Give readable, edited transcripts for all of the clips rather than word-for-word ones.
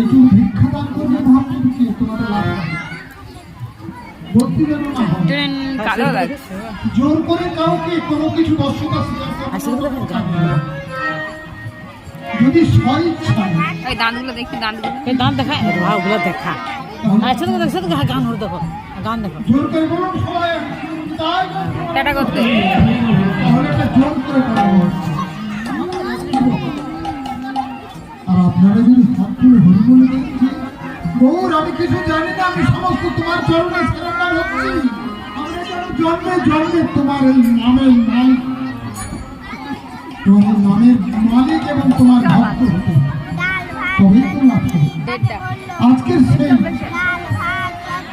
একটু ভিক্ষাদান করবে ভাবছো কি তোমাদের লাভ হবে ভর্তি যেন না হয় ট্রেন কালো লাগছে জোর করে কাউকে কোনো কিছু দর্শকতা স্বীকার করতে যদি স্বইচ্ছায় এই দাঁতগুলো দেখি দাঁতগুলো এই দাঁত দেখা ওগুলো দেখা আচ্ছা তো দেখছো তো গান হল দেখো গান দেখো জোর করে বলুন সবাই তাই টাটা করতে তাহলে এটা জোর করে করানো হচ্ছে আর আপনারা যদি হাত তুলে হরি বলে দেখছি গৌর আমি কিছু জানি না আমি সমস্ত তোমার চরণে শরণাগত হচ্ছি আমরা যেন জন্মে জন্মে তোমার এই নামের মালিক তোমার নামের মালিক এবং তোমার ভক্ত হতে তবেই তো লাভ হবে আজকের সেই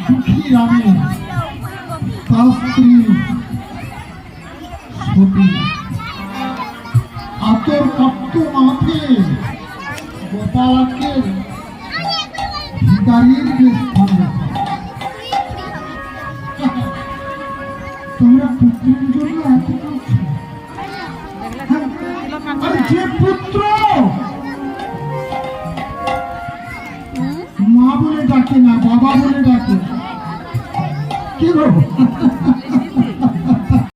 দুঃখী রামে তার স্ত্রী সতী আতর কাপ্ত মাথে গোপালকে ভিকারির যে স্থান তোমরা পুত্রের জন্য এত করছো আরে যে পুত্র মা বলে ডাকে না বাবা বলে ডাকে কি গো